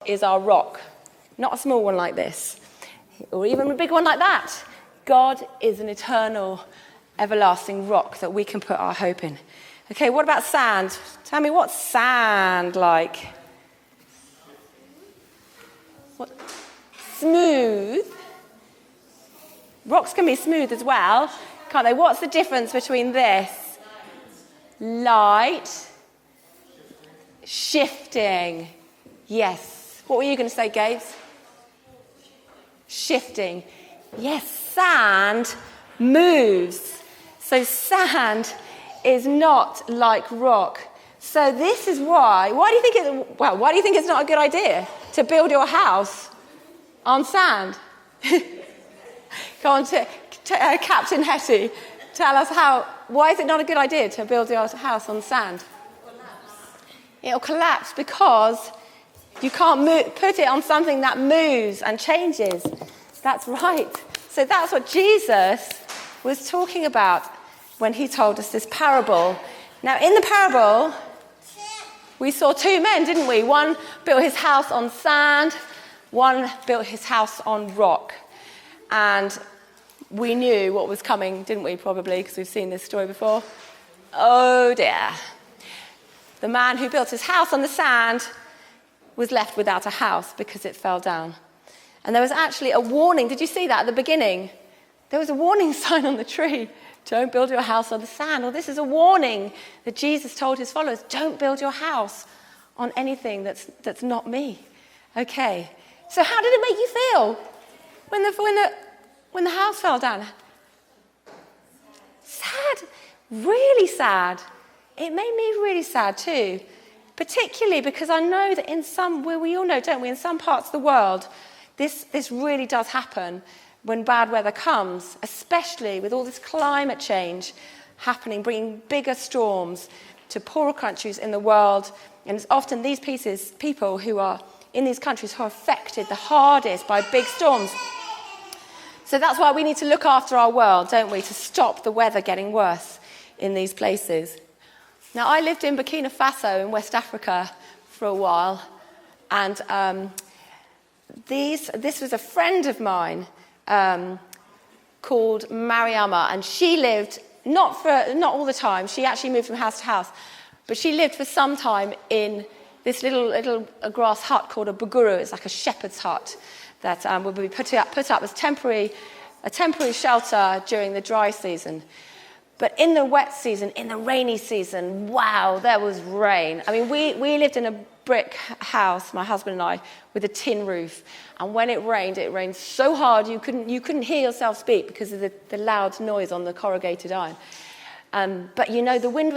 is our rock. Not a small one like this, or even a big one like that. God is an eternal, everlasting rock that we can put our hope in. Okay, what about sand? Tell me, what's sand like? What? Smooth. Rocks can be smooth as well, can't they? What's the difference between this? Light. Shifting. Yes. What were you going to say, Gates? Shifting. Yes, sand moves. So sand is not like rock. So this is why do you think it's not a good idea to build your house on sand? Go on, Captain Hetty, tell us why is it not a good idea to build your house on sand? It'll collapse because you can't put it on something that moves and changes. That's right. So that's what Jesus was talking about when he told us this parable. Now, in the parable, we saw two men, didn't we? One built his house on sand, one built his house on rock. And we knew what was coming, didn't we, probably, because we've seen this story before. Oh, dear. The man who built his house on the sand was left without a house because it fell down. And there was actually a warning. Did you see that at the beginning? There was a warning sign on the tree. Don't build your house on the sand. Well, this is a warning that Jesus told his followers. Don't build your house on anything that's not me. Okay. So how did it make you feel when the house fell down? Sad. Really sad. It made me really sad too. Particularly because I know that we all know, don't we, in some parts of the world, this really does happen when bad weather comes, especially with all this climate change happening, bringing bigger storms to poorer countries in the world. And it's often these people who are in these countries who are affected the hardest by big storms. So that's why we need to look after our world, don't we, to stop the weather getting worse in these places. Now, I lived in Burkina Faso in West Africa for a while, and this was a friend of mine called Mariama, and she lived, not all the time, she actually moved from house to house, but she lived for some time in this little grass hut called a buguru. It's like a shepherd's hut that would be put up as a temporary shelter during the dry season. But in the wet season, in the rainy season, wow, there was rain. I mean, we lived in a brick house, my husband and I, with a tin roof. And when it rained so hard you couldn't hear yourself speak because of the loud noise on the corrugated iron. But you know, the rain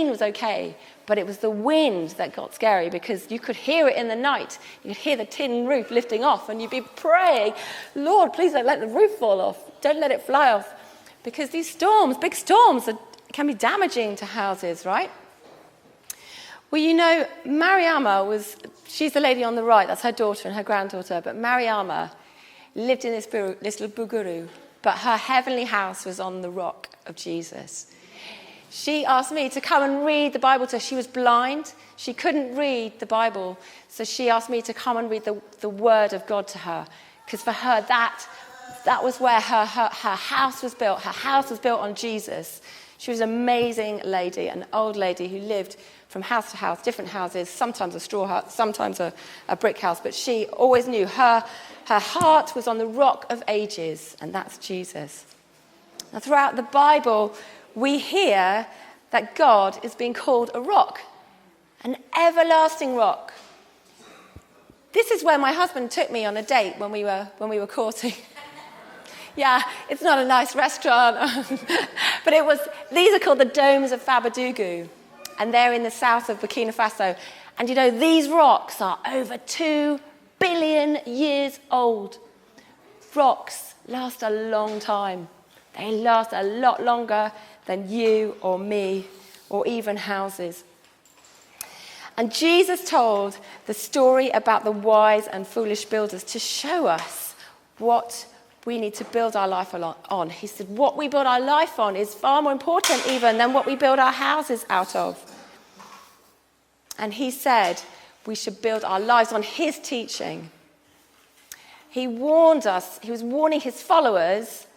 was okay, but it was the wind that got scary because you could hear it in the night. You could hear the tin roof lifting off, and you'd be praying, Lord, please don't let the roof fall off. Don't let it fly off. Because these storms, big storms, can be damaging to houses, right? Well, you know, Mariama she's the lady on the right, that's her daughter and her granddaughter, but Mariama lived in this little buguru, but her heavenly house was on the rock of Jesus. She asked me to come and read the Bible to her. She was blind. She couldn't read the Bible. So she asked me to come and read the Word of God to her. Because for her, that was where her house was built. Her house was built on Jesus. She was an amazing lady, an old lady who lived from house to house, different houses, sometimes a straw hut, sometimes a brick house. But she always knew her heart was on the rock of ages, and that's Jesus. Now, throughout the Bible, we hear that God is being called a rock, an everlasting rock. This is where my husband took me on a date when we were courting. Yeah, it's not a nice restaurant, but these are called the Domes of Fabadougou, and they're in the south of Burkina Faso. And you know, these rocks are over 2 billion years old. Rocks last a long time. They last a lot longer than you or me or even houses. And Jesus told the story about the wise and foolish builders to show us what we need to build our life on. He said what we build our life on is far more important even than what we build our houses out of. And he said we should build our lives on his teaching. He warned us, he was warning his followers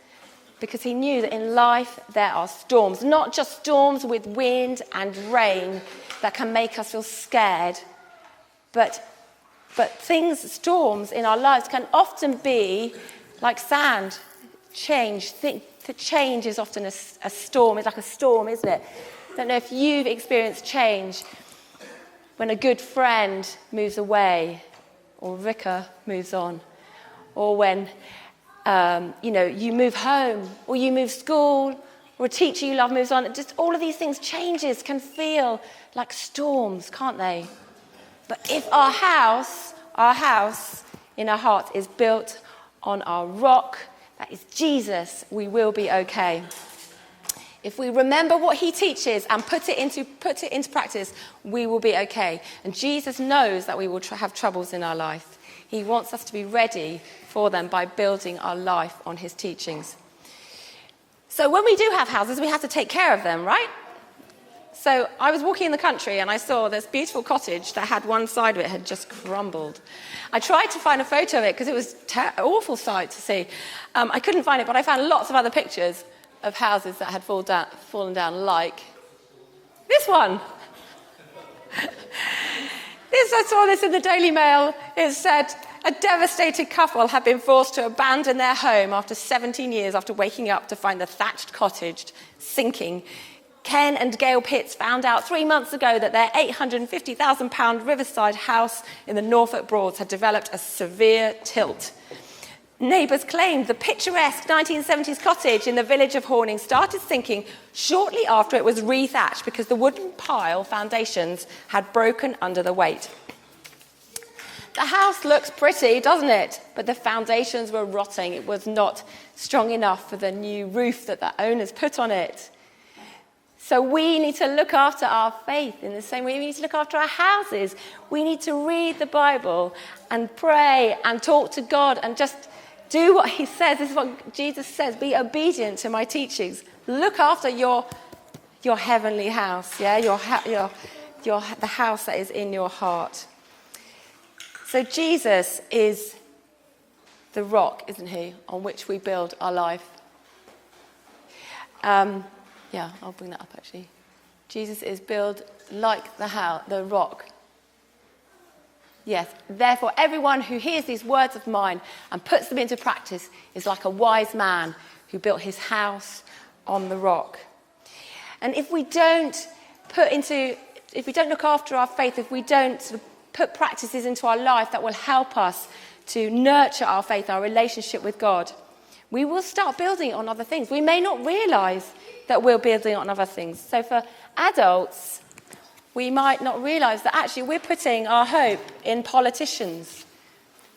because he knew that in life there are storms, not just storms with wind and rain that can make us feel scared, but storms in our lives can often be like sand, change. Change is often a storm. It's like a storm, isn't it? I don't know if you've experienced change when a good friend moves away or vicar moves on, or when you move home, or you move school, or a teacher you love moves on. Just all of these things, changes can feel like storms, can't they? But if our house in our hearts is built on our rock, that is Jesus, we will be okay. If we remember what he teaches and put it into practice, we will be okay. And Jesus knows that we will have troubles in our life. He wants us to be ready for them by building our life on his teachings. So when we do have houses, we have to take care of them, right? So I was walking in the country and I saw this beautiful cottage that had one side of it had just crumbled. I tried to find a photo of it because it was an awful sight to see. I couldn't find it, but I found lots of other pictures of houses that had fallen down, like this one. I saw this in the Daily Mail. It said, a devastated couple had been forced to abandon their home after 17 years after waking up to find the thatched cottage sinking. Ken and Gail Pitts found out 3 months ago that their £850,000 riverside house in the Norfolk Broads had developed a severe tilt. Neighbours claimed the picturesque 1970s cottage in the village of Horning started sinking shortly after it was rethatched because the wooden pile foundations had broken under the weight. The house looks pretty, doesn't it? But the foundations were rotting. It was not strong enough for the new roof that the owners put on it. So we need to look after our faith in the same way we need to look after our houses. We need to read the Bible and pray and talk to God and just do what he says. This is what Jesus says. Be obedient to my teachings. Look after your heavenly house, yeah? The house that is in your heart. So Jesus is the rock, isn't he, on which we build our life. Yeah, I'll bring that up actually. Jesus is built like the rock. Yes, therefore everyone who hears these words of mine and puts them into practice is like a wise man who built his house on the rock. And if we don't look after our faith, if we don't sort of put practices into our life that will help us to nurture our faith, our relationship with God, we will start building on other things. We may not realise that we're building on other things. So for adults, we might not realise that actually we're putting our hope in politicians.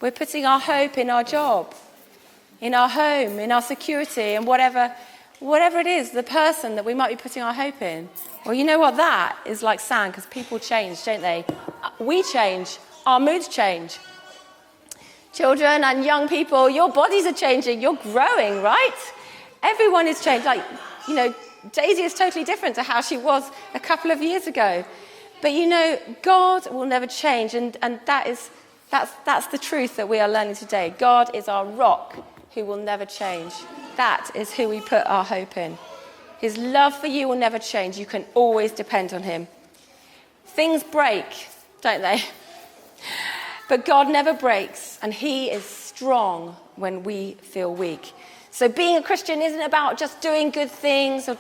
We're putting our hope in our job, in our home, in our security, and whatever it is, the person that we might be putting our hope in. Well, you know what? That is like sand, because people change, don't they? We change. Our moods change. Children and young people, your bodies are changing. You're growing, right? Everyone is changed. Daisy is totally different to how she was a couple of years ago. But God will never change, and that's the truth that we are learning today. God is our rock who will never change. That is who we put our hope in. His love for you will never change. You can always depend on him. Things break, don't they? But God never breaks, and he is strong when we feel weak. So being a Christian isn't about just doing good things, or,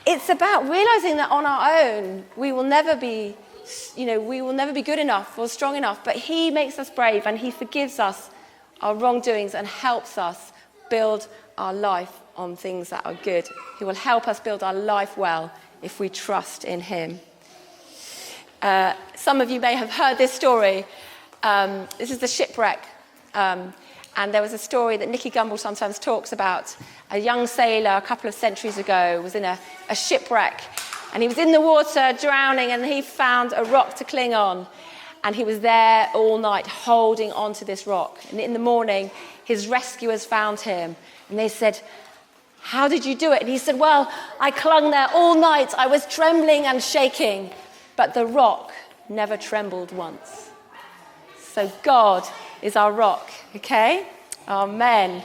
it's about realizing that on our own we will never be good enough or strong enough. But he makes us brave, and he forgives us our wrongdoings and helps us build our life on things that are good. He will help us build our life well if we trust in him. Some of you may have heard this story. This is the shipwreck. And there was a story that Nicky Gumbel sometimes talks about. A young sailor a couple of centuries ago was in a shipwreck. And he was in the water drowning, and he found a rock to cling on. And he was there all night holding onto this rock. And in the morning, his rescuers found him. And they said, "How did you do it?" And he said, "Well, I clung there all night. I was trembling and shaking. But the rock never trembled once. So God is our rock, okay? Amen.